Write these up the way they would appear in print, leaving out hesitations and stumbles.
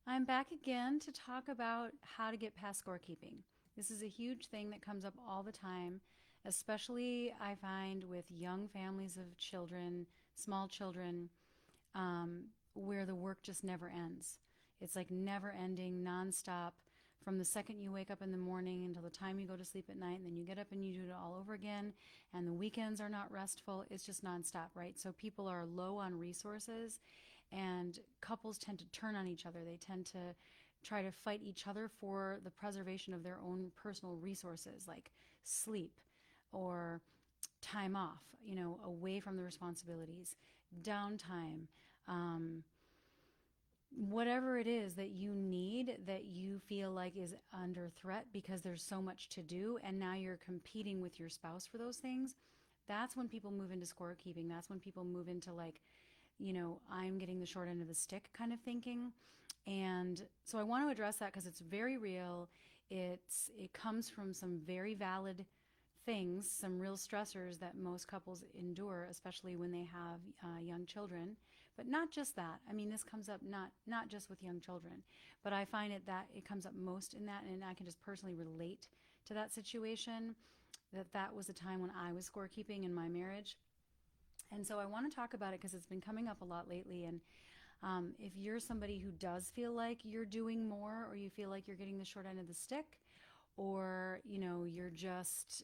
I'm back again to talk about how to get past scorekeeping. This is a huge thing that comes up all the time, especially I find with young families of children, small children, where the work just never ends. It's like never ending, nonstop, from the second you wake up in the morning until the time you go to sleep at night, and then you get up and you do it all over again. And the weekends are not restful. It's just nonstop, right? So people are low on resources, and couples tend to turn on each other. They tend to try to fight each other for the preservation of their own personal resources, like sleep or time off, away from the responsibilities, downtime, whatever it is that you need that you feel like is under threat because there's so much to do and now you're competing with your spouse for those things. That's when people move into scorekeeping. That's when people move into like, I'm getting the short end of the stick kind of thinking. And so I want to address that because it's very real. It comes from some very valid things, some real stressors that most couples endure, especially when they have young children. But not just that. I mean, this comes up not just with young children, but I find it comes up most in that, and I can just personally relate to that situation. That was a time when I was scorekeeping in my marriage, and so I want to talk about it because it's been coming up a lot lately. And if you're somebody who does feel like you're doing more, or you feel like you're getting the short end of the stick, or you're just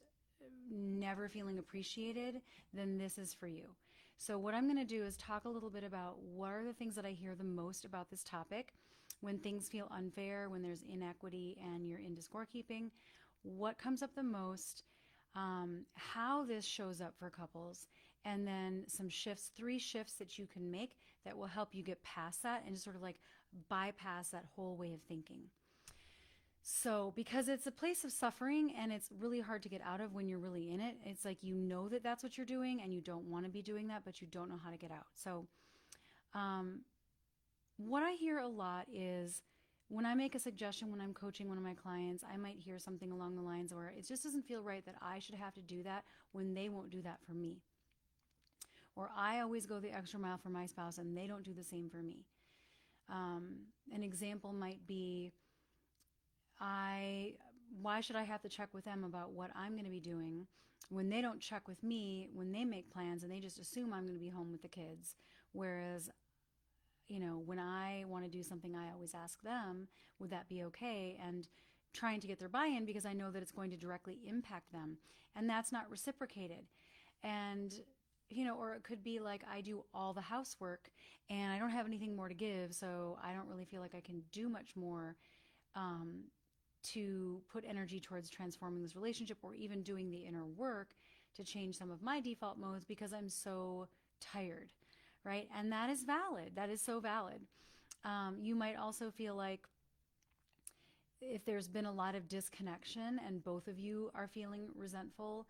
never feeling appreciated, then this is for you. So what I'm going to do is talk a little bit about what are the things that I hear the most about this topic when things feel unfair, when there's inequity and you're into scorekeeping, what comes up the most, how this shows up for couples, and then some shifts, 3 shifts that you can make that will help you get past that and just sort of like bypass that whole way of thinking. So, because it's a place of suffering and it's really hard to get out of when you're really in it, it's like that that's what you're doing and you don't want to be doing that, but you don't know how to get out. So, what I hear a lot is when I make a suggestion when I'm coaching one of my clients, I might hear something along the lines where it just doesn't feel right that I should have to do that when they won't do that for me. Or I always go the extra mile for my spouse and they don't do the same for me. An example might be I why should I have to check with them about what I'm going to be doing when they don't check with me when they make plans and they just assume I'm going to be home with the kids, whereas when I want to do something, I always ask them, would that be okay? And trying to get their buy in because I know that it's going to directly impact them. And that's not reciprocated. And, or it could be like I do all the housework and I don't have anything more to give. So I don't really feel like I can do much more to put energy towards transforming this relationship or even doing the inner work to change some of my default modes because I'm so tired, right? And that is valid. That is so valid. You might also feel like if there's been a lot of disconnection and both of you are feeling resentful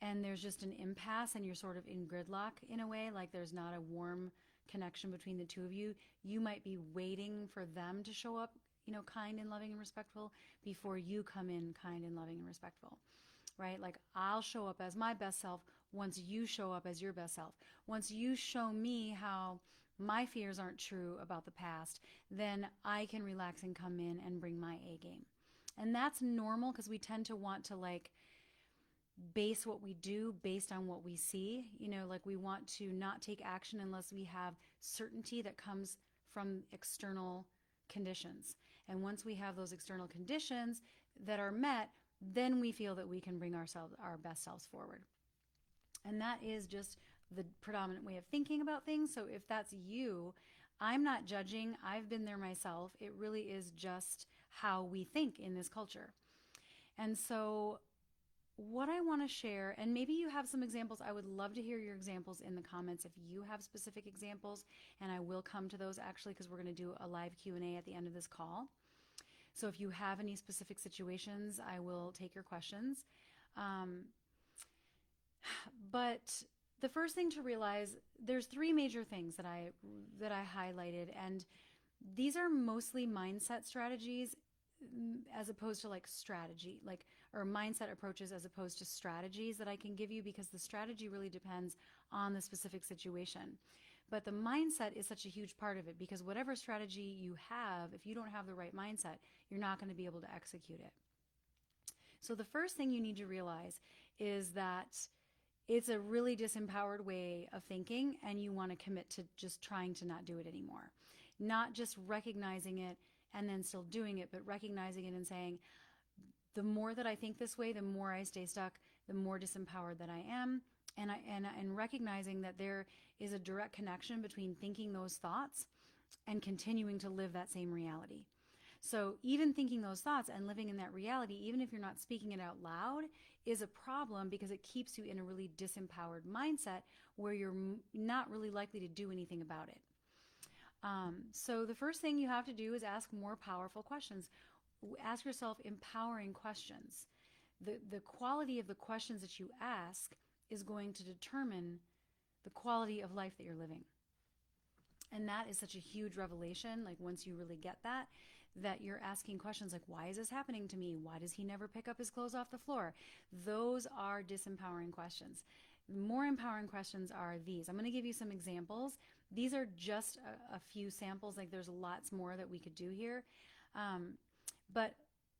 and there's just an impasse and you're sort of in gridlock in a way, like there's not a warm connection between the two of you, you might be waiting for them to show up, kind and loving and respectful before you come in kind and loving and respectful, right? Like I'll show up as my best self once you show up as your best self. Once you show me how my fears aren't true about the past, then I can relax and come in and bring my A game. And that's normal because we tend to want to like base what we do based on what we see. Like we want to not take action unless we have certainty that comes from external conditions. And once we have those external conditions that are met, then we feel that we can bring our best selves forward. And that is just the predominant way of thinking about things. So if that's you, I'm not judging. I've been there myself. It really is just how we think in this culture. And so what I want to share, and maybe you have some examples. I would love to hear your examples in the comments if you have specific examples, and I will come to those actually because we're going to do a live Q&A at the end of this call. So if you have any specific situations, I will take your questions. But the first thing to realize, there's 3 major things that I highlighted, and these are mostly mindset strategies as opposed to like strategy, like or mindset approaches as opposed to strategies that I can give you because the strategy really depends on the specific situation. But the mindset is such a huge part of it, because whatever strategy you have, if you don't have the right mindset, you're not going to be able to execute it. So the first thing you need to realize is that it's a really disempowered way of thinking, and you want to commit to just trying to not do it anymore. Not just recognizing it and then still doing it, but recognizing it and saying, the more that I think this way, the more I stay stuck, the more disempowered that I am. And recognizing that there is a direct connection between thinking those thoughts and continuing to live that same reality. So even thinking those thoughts and living in that reality, even if you're not speaking it out loud, is a problem, because it keeps you in a really disempowered mindset where you're not really likely to do anything about it. So the first thing you have to do is ask more powerful questions. Ask yourself empowering questions. The quality of the questions that you ask is going to determine the quality of life that you're living. And that is such a huge revelation. Like, once you really get that you're asking questions like, why is this happening to me? Why does he never pick up his clothes off the floor? Those are disempowering questions. More empowering questions are these. I'm going to give you some examples. These are just a few samples. Like, there's lots more that we could do here. But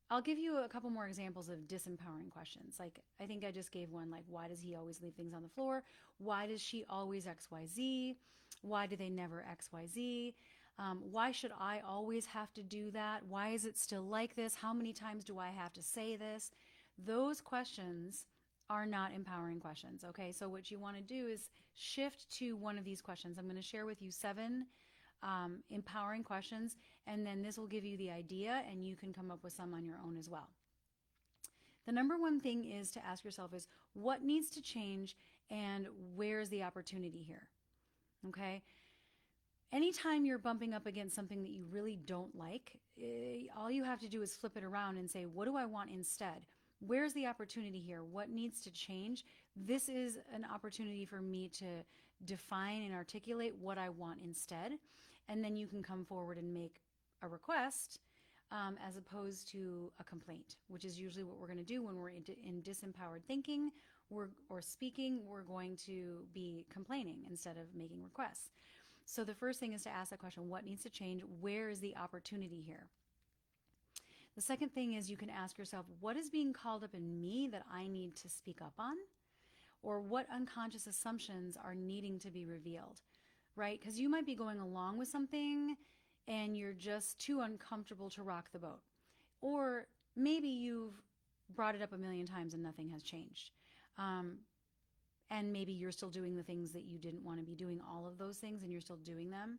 I'll give you a couple more examples of disempowering questions. Like, I think I just gave one, like, why does he always leave things on the floor? Why does she always XYZ? Why do they never XYZ? Why should I always have to do that? Why is it still like this? How many times do I have to say this? Those questions are not empowering questions, okay? So what you want to do is shift to one of these questions. I'm going to share with you 7 empowering questions, and then this will give you the idea, and you can come up with some on your own as well. The number one thing is to ask yourself is, what needs to change, and where's the opportunity here? Okay? Anytime you're bumping up against something that you really don't like, all you have to do is flip it around and say, what do I want instead? Where's the opportunity here? What needs to change? This is an opportunity for me to define and articulate what I want instead. And then you can come forward and make a request, as opposed to a complaint, which is usually what we're going to do when we're in disempowered thinking or speaking. We're going to be complaining instead of making requests. So the first thing is to ask that question, what needs to change? Where is the opportunity here? The second thing is, you can ask yourself, what is being called up in me that I need to speak up on? Or what unconscious assumptions are needing to be revealed, right? Because you might be going along with something and you're just too uncomfortable to rock the boat. Or maybe you've brought it up a million times and nothing has changed. And maybe you're still doing the things that you didn't want to be doing, all of those things, and you're still doing them.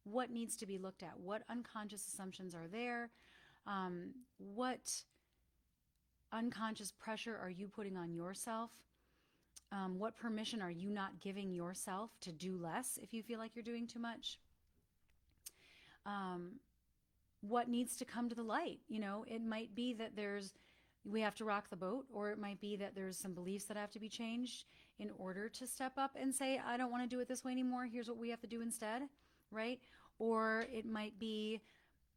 What needs to be looked at? What unconscious assumptions are there? What unconscious pressure are you putting on yourself? What permission are you not giving yourself to do less if you feel like you're doing too much? What needs to come to the light? You know, it might be that we have to rock the boat, or it might be that there's some beliefs that have to be changed in order to step up and say, I don't want to do it this way anymore. Here's what we have to do instead, right? Or it might be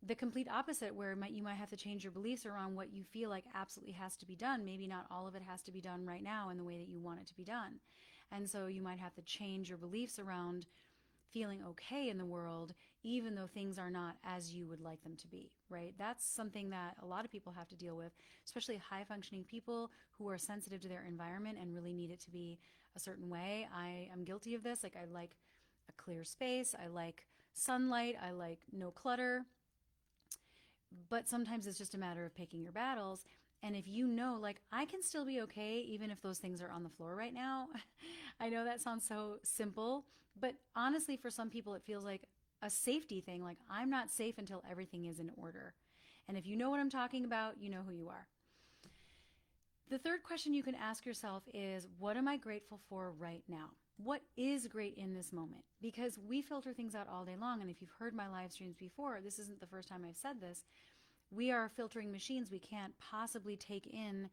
the complete opposite, where you might have to change your beliefs around what you feel like absolutely has to be done. Maybe not all of it has to be done right now in the way that you want it to be done. And so you might have to change your beliefs around feeling okay in the world, even though things are not as you would like them to be, right? That's something that a lot of people have to deal with, especially high functioning people who are sensitive to their environment and really need it to be a certain way. I am guilty of this. Like, I like a clear space. I like sunlight. I like no clutter. But sometimes it's just a matter of picking your battles. And if you know, like, I can still be okay even if those things are on the floor right now. I know that sounds so simple, but honestly, for some people, it feels like a safety thing. Like, I'm not safe until everything is in order. And if you know what I'm talking about, you know who you are. The third question you can ask yourself is, what am I grateful for right now? What is great in this moment? Because we filter things out all day long. And if you've heard my live streams before, this isn't the first time I've said this. We are filtering machines. We can't possibly take in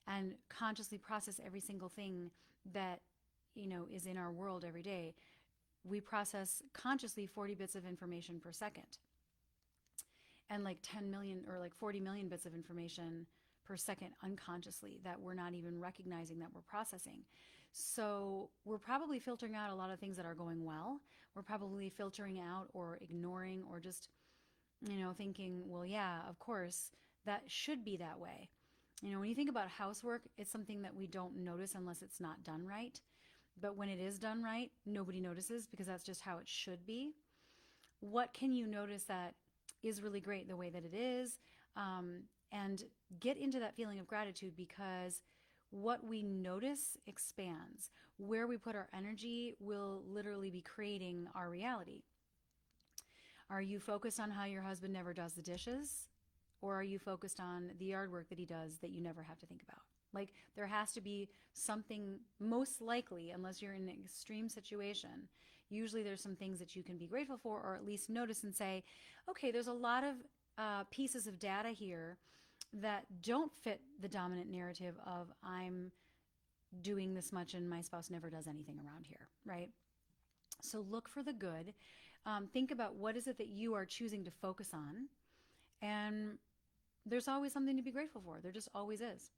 and consciously process every single thing that, you know, is in our world every day. We process consciously 40 bits of information per second, and like 10 million or like 40 million bits of information per second unconsciously that we're not even recognizing that we're processing. So we're probably filtering out a lot of things that are going well. We're probably filtering out or ignoring or just, thinking, well, yeah, of course, that should be that way. When you think about housework, it's something that we don't notice unless it's not done right. But when it is done right, nobody notices because that's just how it should be. What can you notice that is really great the way that it is? And get into that feeling of gratitude, because what we notice expands. Where we put our energy will literally be creating our reality. Are you focused on how your husband never does the dishes? Or are you focused on the yard work that he does that you never have to think about? Like, there has to be something, most likely, unless you're in an extreme situation, usually there's some things that you can be grateful for, or at least notice and say, okay, there's a lot of pieces of data here that don't fit the dominant narrative of I'm doing this much and my spouse never does anything around here, right? So look for the good. Think about what is it that you are choosing to focus on. And there's always something to be grateful for. There just always is.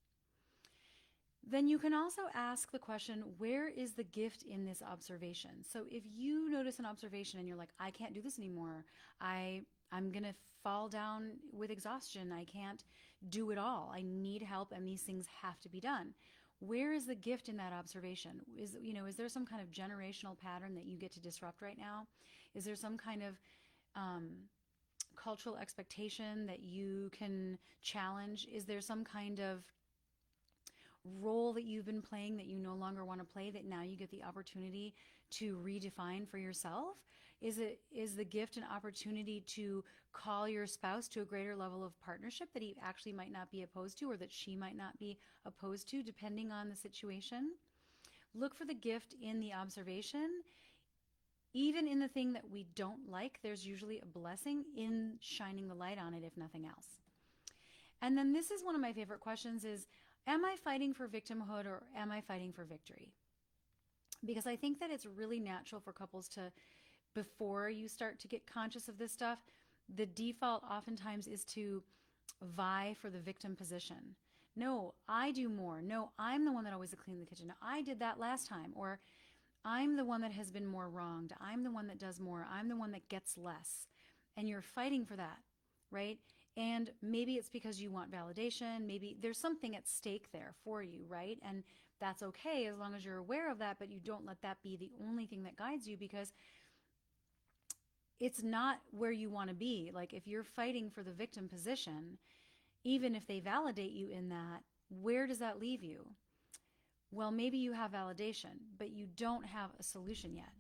Then you can also ask the question, where is the gift in this observation? So if you notice an observation and you're like, I can't do this anymore. I'm going to fall down with exhaustion. I can't do it all. I need help and these things have to be done. Where is the gift in that observation? Is there some kind of generational pattern that you get to disrupt right now? Is there some kind of cultural expectation that you can challenge? Is there some kind of role that you've been playing that you no longer want to play that now you get the opportunity to redefine for yourself? Is the gift an opportunity to call your spouse to a greater level of partnership that he actually might not be opposed to, or that she might not be opposed to, depending on the situation? Look for the gift in the observation. Even in the thing that we don't like, there's usually a blessing in shining the light on it, if nothing else. And then this is one of my favorite questions is, am I fighting for victimhood or am I fighting for victory? Because I think that it's really natural for couples to, before you start to get conscious of this stuff, the default oftentimes is to vie for the victim position. No, I do more. No, I'm the one that always cleaned the kitchen. No, I did that last time. Or I'm the one that has been more wronged. I'm the one that does more. I'm the one that gets less. And you're fighting for that, right? And maybe it's because you want validation. Maybe there's something at stake there for you, right? And that's okay as long as you're aware of that, but you don't let that be the only thing that guides you, because it's not where you want to be. Like, if you're fighting for the victim position, even if they validate you in that, where does that leave you? Well, maybe you have validation, but you don't have a solution yet.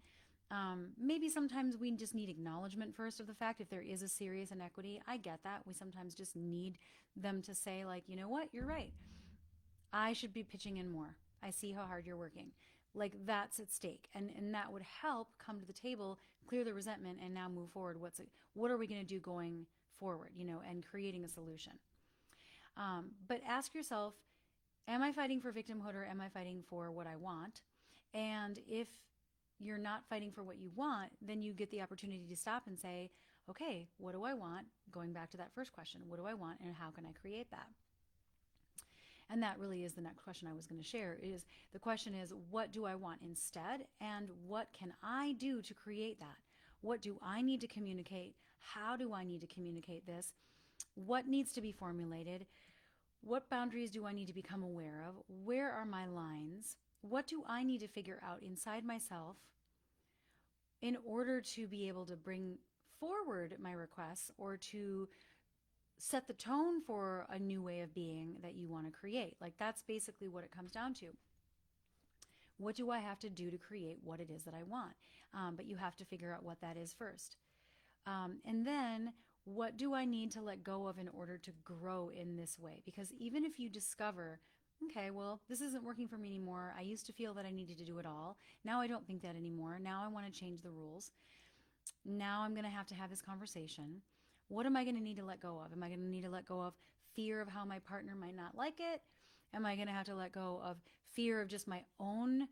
Maybe sometimes we just need acknowledgement first of the fact if there is a serious inequity. I get that. We sometimes just need them to say, like, you know what, you're right. I should be pitching in more. I see how hard you're working. Like, that's at stake. And that would help come to the table, clear the resentment, and now move forward. What are we going to do going forward, and creating a solution. But ask yourself, am I fighting for victimhood or am I fighting for what I want? And if you're not fighting for what you want, then you get the opportunity to stop and say, okay, what do I want? Going back to that first question, what do I want and how can I create that? And that really is the next question I was going to share. Is the question is, what do I want instead? And what can I do to create that? What do I need to communicate? How do I need to communicate this? What needs to be formulated? What boundaries do I need to become aware of? Where are my lines? What do I need to figure out inside myself in order to be able to bring forward my requests or to set the tone for a new way of being that you want to create? Like, that's basically what it comes down to. What do I have to do to create what it is that I want? But you have to figure out what that is first. And then, what do I need to let go of in order to grow in this way? Because even if you discover, okay, well, this isn't working for me anymore. I used to feel that I needed to do it all. Now I don't think that anymore. Now I want to change the rules. Now I'm going to have this conversation. What am I going to need to let go of? Am I going to need to let go of fear of how my partner might not like it? Am I going to have to let go of fear of just my own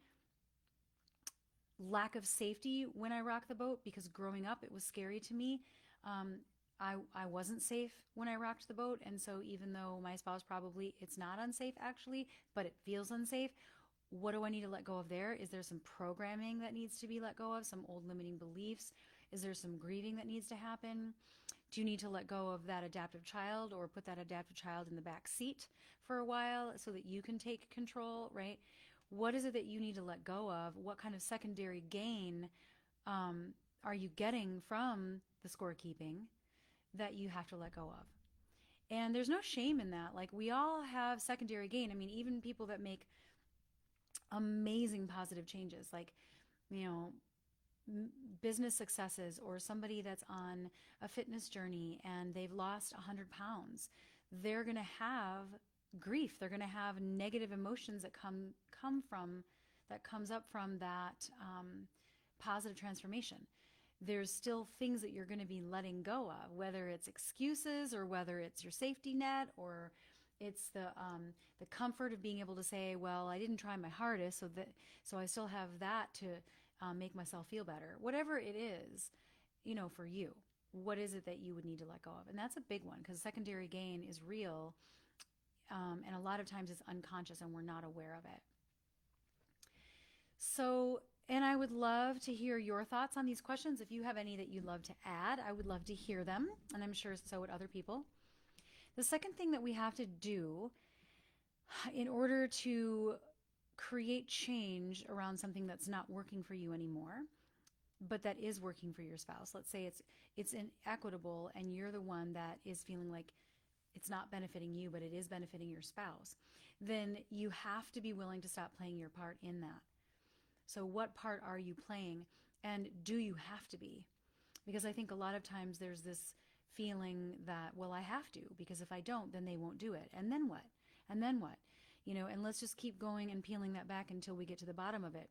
lack of safety when I rock the boat? Because growing up, it was scary to me. I wasn't safe when I rocked the boat. And so even though my spouse probably, it's not unsafe actually, but it feels unsafe, What do I need to let go of there? Is there some programming that needs to be let go of, some old limiting beliefs? Is there some grieving that needs to happen? Do you need to let go of that adaptive child or put that adaptive child in the back seat for a while so that you can take control, right? What is it that you need to let go of? What kind of secondary gain are you getting from the scorekeeping that you have to let go of? And there's no shame in that. Like, we all have secondary gain. I mean, even people that make amazing positive changes, like, you know, business successes, or somebody that's on a fitness journey and they've lost 100 pounds, they're going to have grief. They're going to have negative emotions that comes up from that positive transformation. There's still things that you're going to be letting go of, whether it's excuses or whether it's your safety net, or it's the comfort of being able to say, well, I didn't try my hardest, so I still have that to make myself feel better. Whatever it is, you know, for you, what is it that you would need to let go of? And that's a big one, because secondary gain is real, and a lot of times it's unconscious and we're not aware of it. So, and I would love to hear your thoughts on these questions. If you have any that you'd love to add, I would love to hear them, and I'm sure so would other people. The second thing that we have to do in order to create change around something that's not working for you anymore, but that is working for your spouse. Let's say it's inequitable and you're the one that is feeling like it's not benefiting you, but it is benefiting your spouse. Then you have to be willing to stop playing your part in that. So what part are you playing, and do you have to be? Because I think a lot of times there's this feeling that, well, I have to, because if I don't, then they won't do it. And then what? And then what? You know, and let's just keep going and peeling that back until we get to the bottom of it.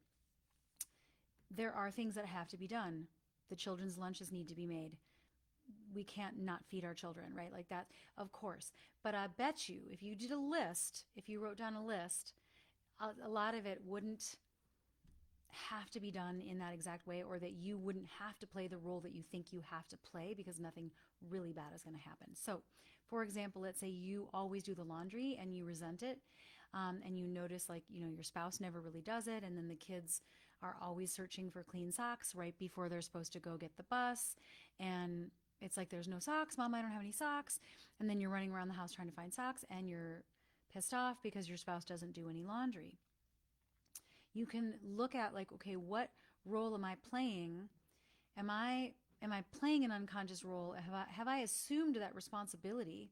There are things that have to be done. The children's lunches need to be made. We can't not feed our children, right? Like that, of course. But I bet you, if you did a list, if you wrote down a list, a lot of it wouldn't have to be done in that exact way, or that you wouldn't have to play the role that you think you have to play, because nothing really bad is going to happen. So, for example, let's say you always do the laundry and you resent it, and you notice, like, you know, your spouse never really does it, and then the kids are always searching for clean socks right before they're supposed to go get the bus, and it's like, there's no socks, Mom, I don't have any socks. And then you're running around the house trying to find socks, and you're pissed off because your spouse doesn't do any laundry. You can look at, like, okay, what role am I playing? Am I playing an unconscious role? Have I assumed that responsibility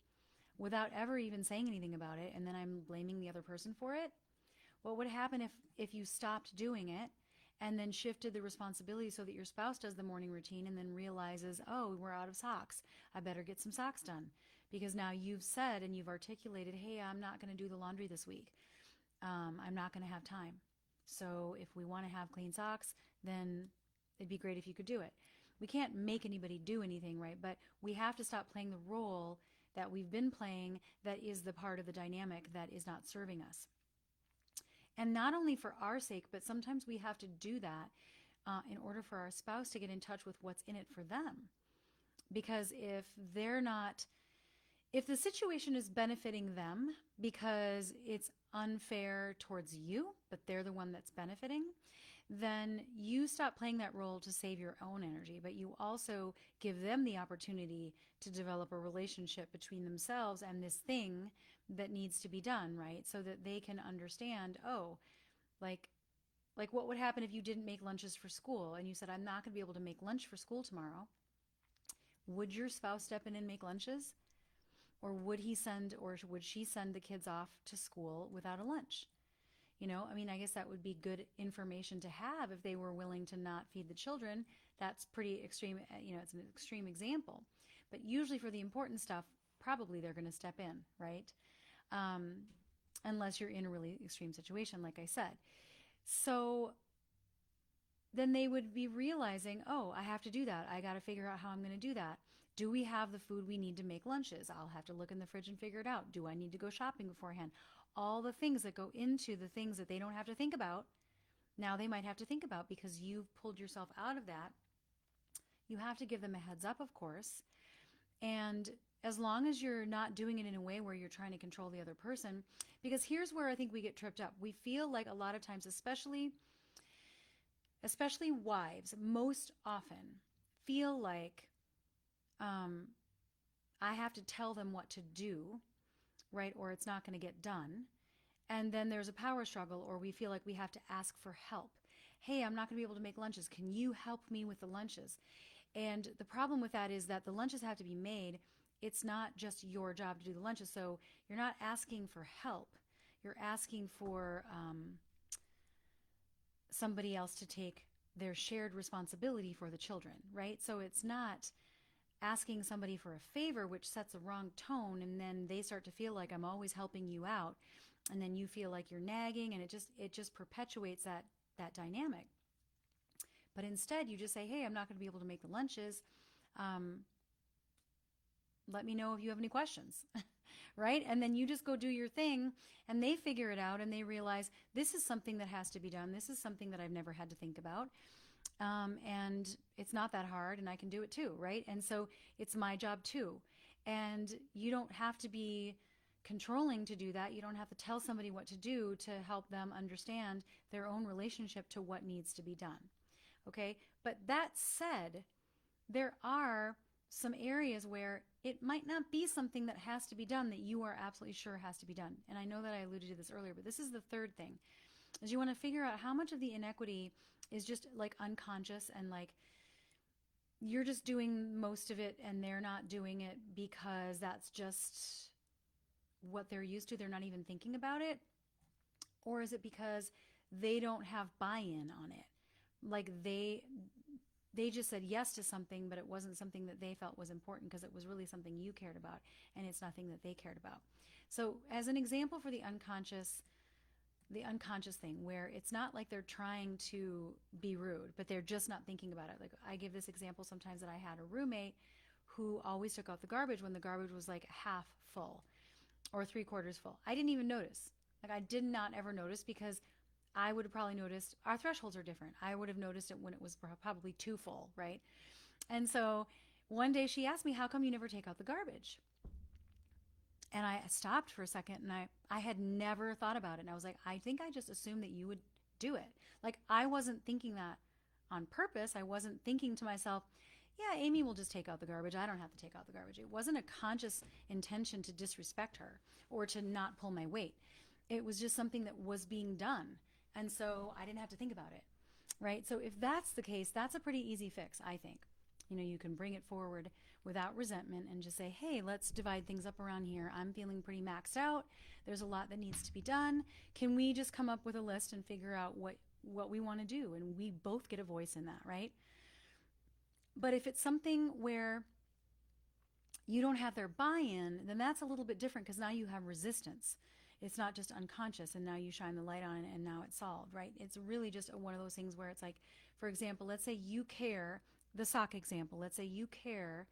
without ever even saying anything about it, and then I'm blaming the other person for it? What would happen if you stopped doing it and then shifted the responsibility so that your spouse does the morning routine and then realizes, oh, we're out of socks. I better get some socks done. Because now you've said and you've articulated, hey, I'm not going to do the laundry this week. I'm not going to have time. So if we want to have clean socks, then it'd be great if you could do it. We can't make anybody do anything, right? But we have to stop playing the role that we've been playing that is the part of the dynamic that is not serving us. And not only for our sake, but sometimes we have to do that in order for our spouse to get in touch with what's in it for them. Because if the situation is benefiting them because it's unfair towards you, but they're the one that's benefiting, then you stop playing that role to save your own energy, but you also give them the opportunity to develop a relationship between themselves and this thing that needs to be done, right? So that they can understand, oh, like what would happen if you didn't make lunches for school and you said, I'm not going to be able to make lunch for school tomorrow. Would your spouse step in and make lunches? Or would she send the kids off to school without a lunch? You know, I mean, I guess that would be good information to have if they were willing to not feed the children. That's pretty extreme, you know, it's an extreme example. But usually for the important stuff, probably they're going to step in, right? Unless you're in a really extreme situation, like I said. So then they would be realizing, oh, I have to do that. I got to figure out how I'm going to do that. Do we have the food we need to make lunches? I'll have to look in the fridge and figure it out. Do I need to go shopping beforehand? All the things that go into the things that they don't have to think about, now they might have to think about because you've pulled yourself out of that. You have to give them a heads up, of course. And as long as you're not doing it in a way where you're trying to control the other person, because here's where I think we get tripped up. We feel like a lot of times, especially wives, most often feel like I have to tell them what to do, right? Or it's not going to get done. And then there's a power struggle, or we feel like we have to ask for help. Hey, I'm not going to be able to make lunches. Can you help me with the lunches? And the problem with that is that the lunches have to be made. It's not just your job to do the lunches. So you're not asking for help. You're asking for somebody else to take their shared responsibility for the children, right? So it's not asking somebody for a favor, which sets a wrong tone, and then they start to feel like I'm always helping you out, and then you feel like you're nagging, and it just perpetuates that dynamic. But instead, you just say, hey, I'm not going to be able to make the lunches. Let me know if you have any questions, right? And then you just go do your thing, and they figure it out, and they realize this is something that has to be done. This is something that I've never had to think about. And it's not that hard, and I can do it too, right? And so it's my job too. And you don't have to be controlling to do that. You don't have to tell somebody what to do to help them understand their own relationship to what needs to be done. Okay? But that said, there are some areas where it might not be something that has to be done that you are absolutely sure has to be done. And I know that I alluded to this earlier, but this is the third thing, is you want to figure out how much of the inequity is just like unconscious, and like you're just doing most of it and they're not doing it because that's just what they're used to. They're not even thinking about it. Or is it because they don't have buy-in on it? Like they just said yes to something, but it wasn't something that they felt was important because it was really something you cared about, and it's nothing that they cared about. So as an example for the unconscious thing, where it's not like they're trying to be rude, but they're just not thinking about it. Like I give this example sometimes, that I had a roommate who always took out the garbage when the garbage was like half full or 3/4 full. I didn't even notice. Like I did not ever notice, because I would have probably noticed, our thresholds are different. I would have noticed it when it was probably too full, right? And so one day she asked me, how come you never take out the garbage? And I stopped for a second, and I had never thought about it. And I was like, I think I just assumed that you would do it. Like I wasn't thinking that on purpose. I wasn't thinking to myself, yeah, Amy will just take out the garbage. I don't have to take out the garbage. It wasn't a conscious intention to disrespect her or to not pull my weight. It was just something that was being done. And so I didn't have to think about it, right? So if that's the case, that's a pretty easy fix, I think. You can bring it forward without resentment and just say, hey, let's divide things up around here. I'm feeling pretty maxed out. There's a lot that needs to be done. Can we just come up with a list and figure out what we want to do? And we both get a voice in that, right? But if it's something where you don't have their buy-in, then that's a little bit different, because now you have resistance. It's not just unconscious, and now you shine the light on it, and now it's solved, right? It's really just one of those things where it's like, for example, let's say you care, the sock example, let's say you care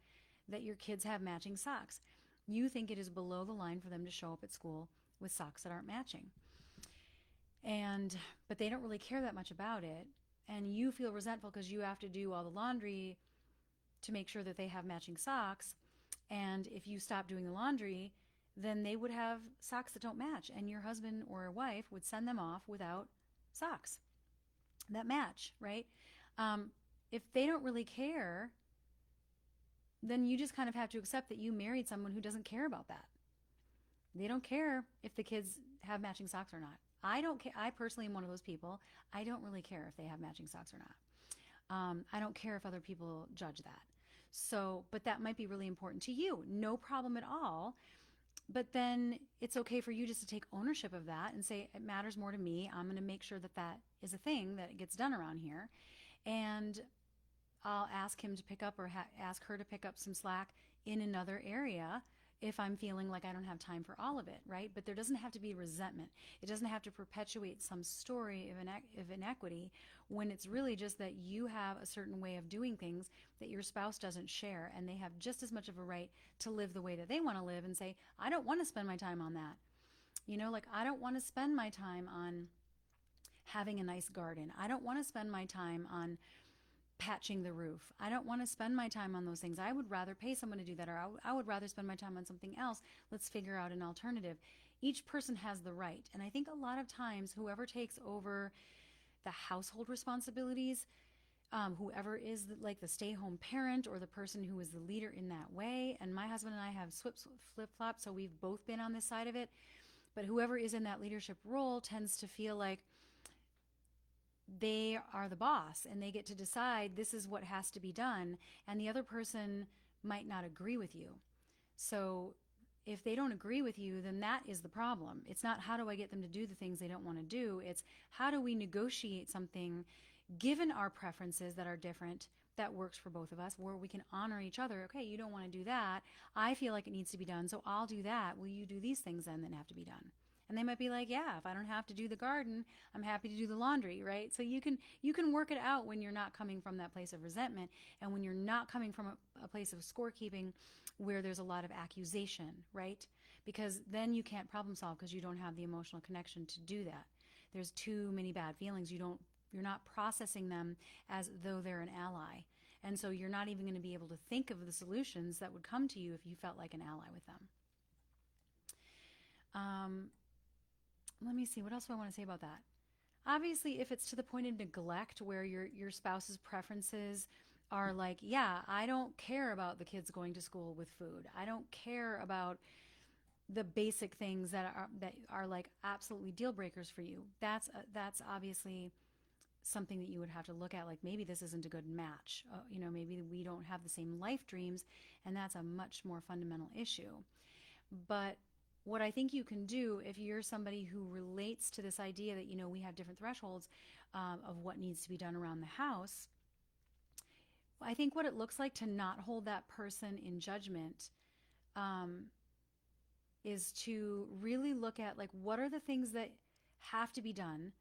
that your kids have matching socks. You think it is below the line for them to show up at school with socks that aren't matching. But they don't really care that much about it, and you feel resentful because you have to do all the laundry to make sure that they have matching socks. And if you stop doing the laundry, then they would have socks that don't match, and your husband or wife would send them off without socks that match, right? If they don't really care, then you just kind of have to accept that you married someone who doesn't care about that. They don't care if the kids have matching socks or not. I don't care. I personally am one of those people. I don't really care if they have matching socks or not. I don't care if other people judge that. So, but that might be really important to you. No problem at all. But then it's okay for you just to take ownership of that and say, it matters more to me. I'm going to make sure that that is a thing that gets done around here. And I'll ask him to pick up, or ask her to pick up some slack in another area if I'm feeling like I don't have time for all of it, right? But there doesn't have to be resentment. It doesn't have to perpetuate some story of inequity, when it's really just that you have a certain way of doing things that your spouse doesn't share, and they have just as much of a right to live the way that they want to live, and say, I don't want to spend my time on that. Like I don't want to spend my time on having a nice garden. I don't want to spend my time on patching the roof. I don't want to spend my time on those things. I would rather pay someone to do that, or I would rather spend my time on something else. Let's figure out an alternative. Each person has the right. And I think a lot of times, whoever takes over the household responsibilities, whoever is like the stay-home parent or the person who is the leader in that way, and my husband and I have flip-flopped, so we've both been on this side of it, but whoever is in that leadership role tends to feel like they are the boss and they get to decide this is what has to be done, and the other person might not agree with you. So if they don't agree with you, then that is the problem. It's not how do I get them to do the things they don't want to do. It's how do we negotiate something given our preferences that are different that works for both of us, where we can honor each other. Okay, you don't want to do that. I feel like it needs to be done, so I'll do that. Will you do these things then that have to be done? And they might be like, yeah, if I don't have to do the garden, I'm happy to do the laundry, right? So you can work it out when you're not coming from that place of resentment, and when you're not coming from a place of scorekeeping where there's a lot of accusation, right? Because then you can't problem solve because you don't have the emotional connection to do that. There's too many bad feelings. You're not processing them as though they're an ally. And so you're not even going to be able to think of the solutions that would come to you if you felt like an ally with them. Let me see, what else do I want to say about that? Obviously, if it's to the point of neglect where your spouse's preferences are like, yeah, I don't care about the kids going to school with food. I don't care about the basic things that are like absolutely deal breakers for you. That's obviously something that you would have to look at, like maybe this isn't a good match. Maybe we don't have the same life dreams, and that's a much more fundamental issue. But what I think you can do if you're somebody who relates to this idea that, we have different thresholds of what needs to be done around the house, I think what it looks like to not hold that person in judgment is to really look at, like, what are the things that have to be done.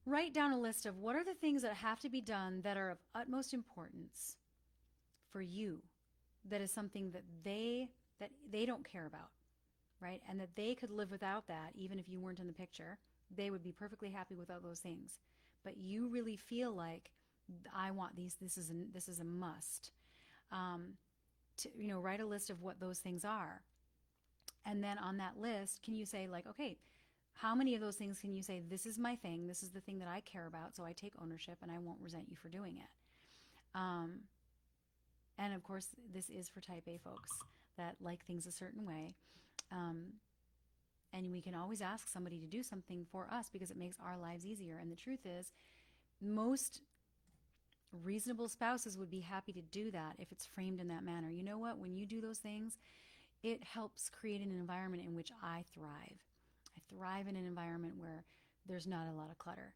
Write down a list of what are the things that have to be done that are of utmost importance for you, that is something that they don't care about, right? And that they could live without that, even if you weren't in the picture. They would be perfectly happy without those things. But you really feel like, I want these, this is a must. Write a list of what those things are. And then on that list, can you say, like, okay, how many of those things can you say, this is my thing, this is the thing that I care about, so I take ownership and I won't resent you for doing it. And of course, this is for type A folks that like things a certain way. And we can always ask somebody to do something for us because it makes our lives easier. And the truth is, most reasonable spouses would be happy to do that if it's framed in that manner. You know what? When you do those things, it helps create an environment in which I thrive. I thrive in an environment where there's not a lot of clutter.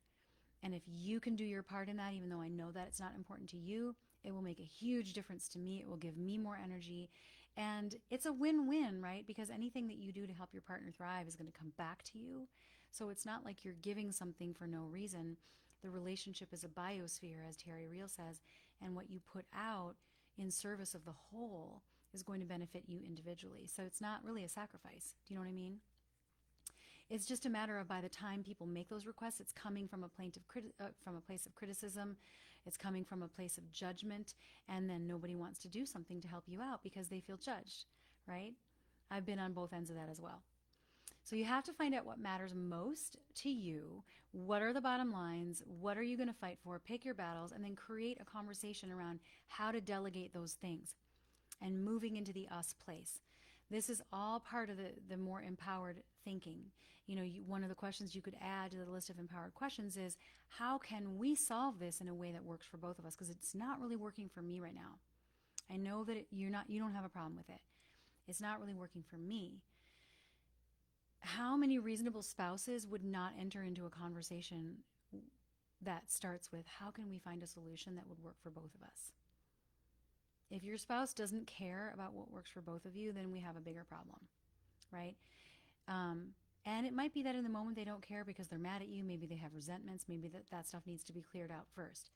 And if you can do your part in that, even though I know that it's not important to you, it will make a huge difference to me. It will give me more energy. And it's a win-win, right? Because anything that you do to help your partner thrive is going to come back to you. So it's not like you're giving something for no reason. The relationship is a biosphere, as Terry Real says, and what you put out in service of the whole is going to benefit you individually. So it's not really a sacrifice. Do you know what I mean? It's just a matter of, by the time people make those requests, it's coming from a place of criticism. It's coming from a place of judgment, and then nobody wants to do something to help you out because they feel judged, right? I've been on both ends of that as well. So you have to find out what matters most to you. What are the bottom lines? What are you going to fight for? Pick your battles, and then create a conversation around how to delegate those things and moving into the us place. This is all part of the more empowered thinking. One of the questions you could add to the list of empowered questions is, how can we solve this in a way that works for both of us? Because it's not really working for me right now. I know that you don't have a problem with it. It's not really working for me. How many reasonable spouses would not enter into a conversation that starts with, how can we find a solution that would work for both of us? If your spouse doesn't care about what works for both of you, then we have a bigger problem, right? And it might be that in the moment they don't care because they're mad at you. Maybe they have resentments. Maybe that stuff needs to be cleared out first.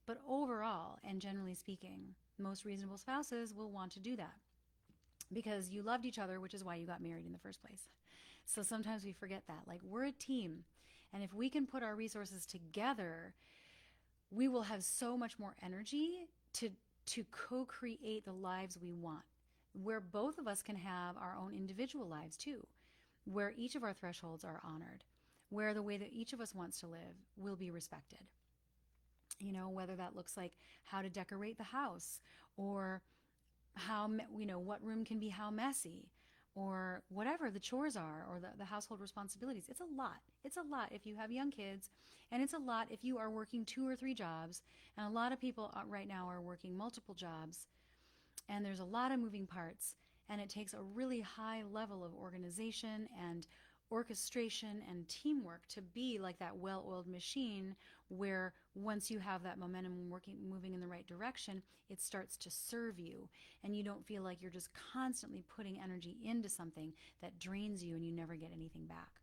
But overall, and generally speaking, most reasonable spouses will want to do that because you loved each other, which is why you got married in the first place. So sometimes we forget that. Like, we're a team. And if we can put our resources together, we will have so much more energy to co-create the lives we want, where both of us can have our own individual lives too, where each of our thresholds are honored, where the way that each of us wants to live will be respected. Whether that looks like how to decorate the house, or what room can be how messy, or whatever the chores are, or the household responsibilities. It's a lot. It's a lot if you have young kids, and it's a lot if you are working 2 or 3 jobs. And a lot of people right now are working multiple jobs, and there's a lot of moving parts, and it takes a really high level of organization and orchestration and teamwork to be like that well-oiled machine, where once you have that momentum moving in the right direction, it starts to serve you, and you don't feel like you're just constantly putting energy into something that drains you and you never get anything back.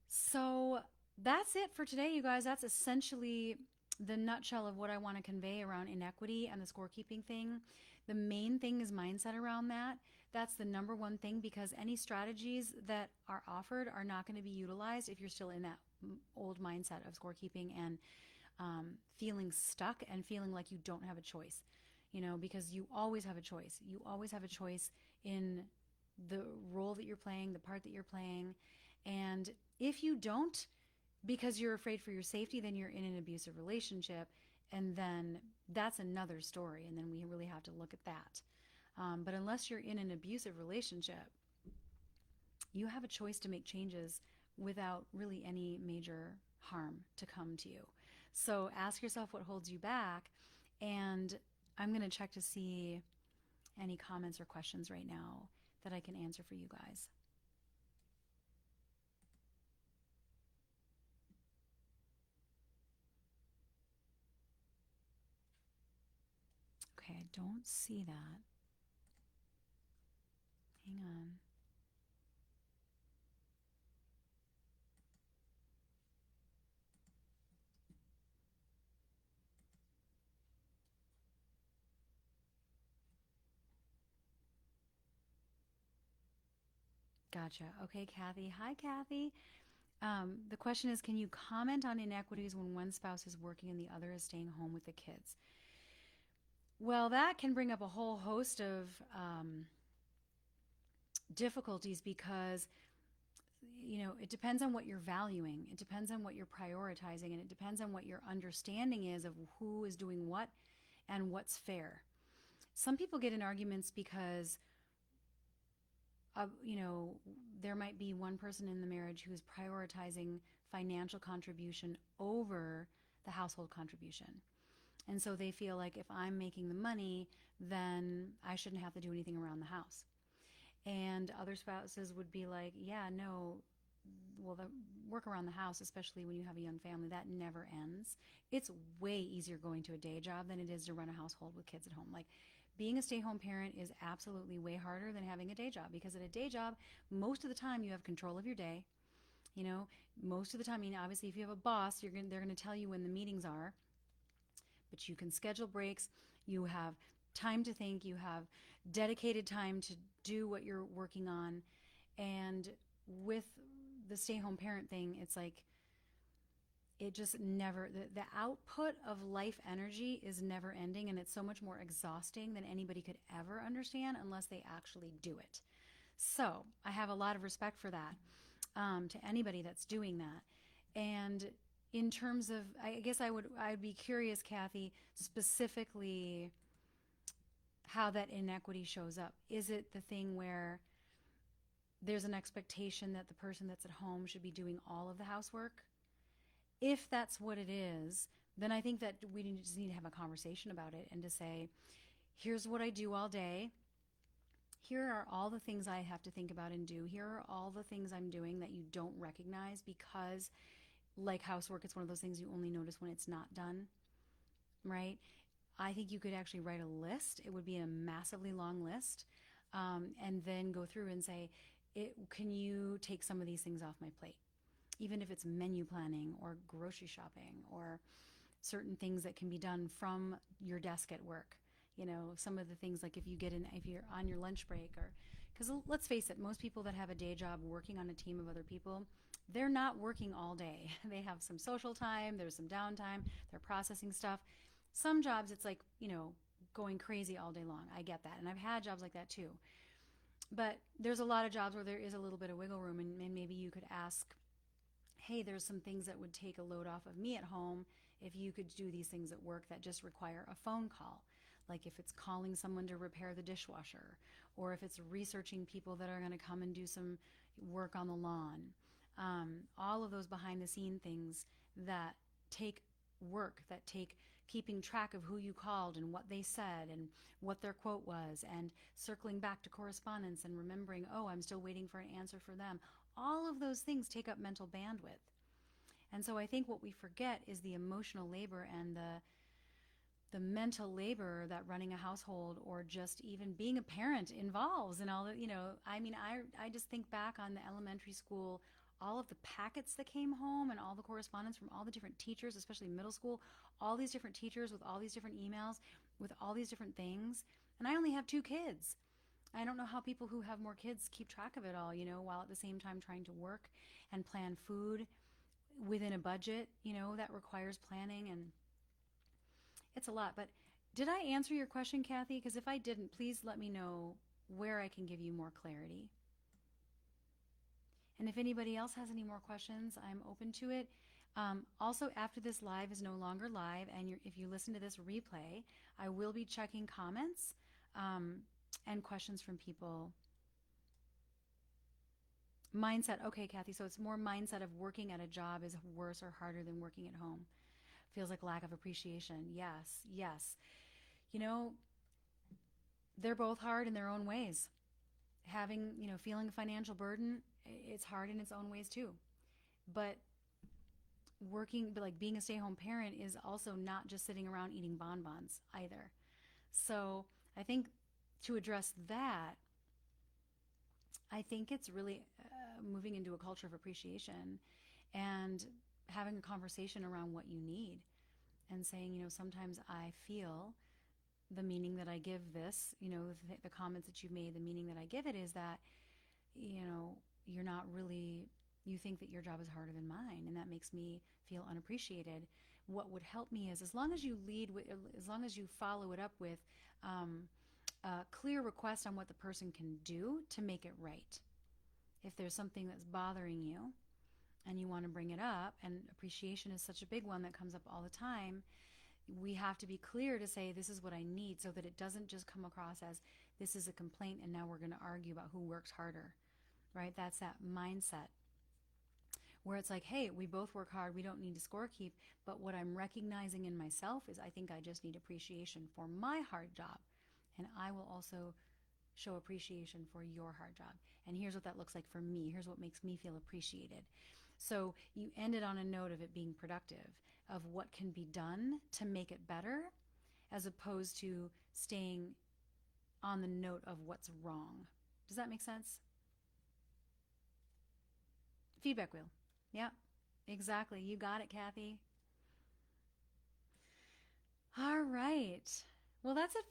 So that's it for today, you guys. That's essentially the nutshell of what I want to convey around inequity and the scorekeeping thing. The main thing is mindset around that. That's the number one thing, because any strategies that are offered are not going to be utilized if you're still in that old mindset of scorekeeping and feeling stuck and feeling like you don't have a choice, because you always have a choice. You always have a choice in the role that you're playing, the part that you're playing. And if you don't, because you're afraid for your safety, then you're in an abusive relationship, and then that's another story, and then we really have to look at that. But unless you're in an abusive relationship, you have a choice to make changes without really any major harm to come to you. So ask yourself what holds you back, and I'm going to check to see any comments or questions right now that I can answer for you guys. Okay, I don't see that. Hang on. Gotcha. Okay, Kathy. Hi, Kathy. The question is, can you comment on inequities when one spouse is working and the other is staying home with the kids? Well, that can bring up a whole host of difficulties, because it depends on what you're valuing. It depends on what you're prioritizing, and it depends on what your understanding is of who is doing what and what's fair. Some people get in arguments because there might be one person in the marriage who is prioritizing financial contribution over the household contribution. And so they feel like if I'm making the money, then I shouldn't have to do anything around the house. And other spouses would be like, yeah, no, well, the work around the house, especially when you have a young family, that never ends. It's way easier going to a day job than it is to run a household with kids at home. Like, being a stay-home parent is absolutely way harder than having a day job, because at a day job, most of the time you have control of your day. Most of the time, obviously if you have a boss, they're going to tell you when the meetings are, but you can schedule breaks. You have time to think. You have dedicated time to do what you're working on. And with the stay-home parent thing, it's like, it just never, the output of life energy is never ending, and it's so much more exhausting than anybody could ever understand unless they actually do it. So I have a lot of respect for that, to anybody that's doing that. And in terms of, I guess I'd be curious, Kathy, specifically how that inequity shows up. Is it the thing where there's an expectation that the person that's at home should be doing all of the housework? If that's what it is, then I think that we just need to have a conversation about it, and to say, here's what I do all day. Here are all the things I have to think about and do. Here are all the things I'm doing that you don't recognize, because like housework, it's one of those things you only notice when it's not done, right? I think you could actually write a list. It would be a massively long list, and then go through and say, can you take some of these things off my plate? Even if it's menu planning or grocery shopping or certain things that can be done from your desk at work. Some of the things, like if you're on your lunch break, or because let's face it, most people that have a day job working on a team of other people, they're not working all day. They have some social time, there's some downtime, they're processing stuff. Some jobs, it's like, going crazy all day long. I get that. And I've had jobs like that too. But there's a lot of jobs where there is a little bit of wiggle room, and maybe you could ask, hey, there's some things that would take a load off of me at home if you could do these things at work that just require a phone call. Like if it's calling someone to repair the dishwasher, or if it's researching people that are going to come and do some work on the lawn. All of those behind the scene things that take work, that take keeping track of who you called and what they said and what their quote was, and circling back to correspondence and remembering, oh, I'm still waiting for an answer for them. All of those things take up mental bandwidth. And so I think what we forget is the emotional labor and the mental labor that running a household or just even being a parent involves, and all that. I just think back on the elementary school, all of the packets that came home and all the correspondence from all the different teachers, especially middle school, all these different teachers with all these different emails with all these different things. And I only have 2 kids. I don't know how people who have more kids keep track of it all, while at the same time trying to work and plan food within a budget, that requires planning, and it's a lot. But did I answer your question, Kathy? Because if I didn't, please let me know where I can give you more clarity. And if anybody else has any more questions, I'm open to it. Also, after this live is no longer live, and if you listen to this replay, I will be checking comments and questions from people. Mindset. Okay, Kathy, so it's more mindset of working at a job is worse or harder than working at home. Feels like lack of appreciation. Yes, yes. They're both hard in their own ways. Having, feeling a financial burden, it's hard in its own ways too. But being a stay-home parent is also not just sitting around eating bonbons either. So I think to address that, I think it's really moving into a culture of appreciation and having a conversation around what you need, and saying, sometimes I feel the meaning that I give this, the comments that you've made, the meaning that I give it is that, you're not really, you think that your job is harder than mine, and that makes me feel unappreciated. What would help me is, as long as you follow it up with a clear request on what the person can do to make it right. If there's something that's bothering you and you want to bring it up, and appreciation is such a big one that comes up all the time, we have to be clear to say, this is what I need, so that it doesn't just come across as this is a complaint and now we're going to argue about who works harder, right? That's that mindset where it's like, hey, we both work hard, we don't need to score keep, but what I'm recognizing in myself is I think I just need appreciation for my hard job, and I will also show appreciation for your hard job. And here's what that looks like for me. Here's what makes me feel appreciated. So you ended on a note of it being productive, of what can be done to make it better, as opposed to staying on the note of what's wrong. Does that make sense? Feedback wheel. Yeah, exactly. You got it, Kathy. All right. Well, that's it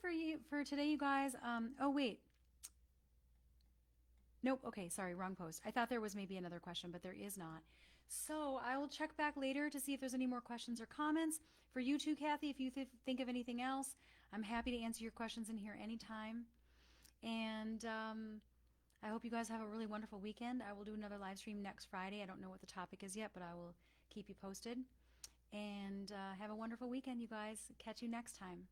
for today, you guys. Oh, wait. Nope. Okay, sorry, wrong post. I thought there was maybe another question, but there is not. So I will check back later to see if there's any more questions or comments. For you too, Kathy, if you think of anything else, I'm happy to answer your questions in here anytime. And I hope you guys have a really wonderful weekend. I will do another live stream next Friday. I don't know what the topic is yet, but I will keep you posted. And have a wonderful weekend, you guys. Catch you next time.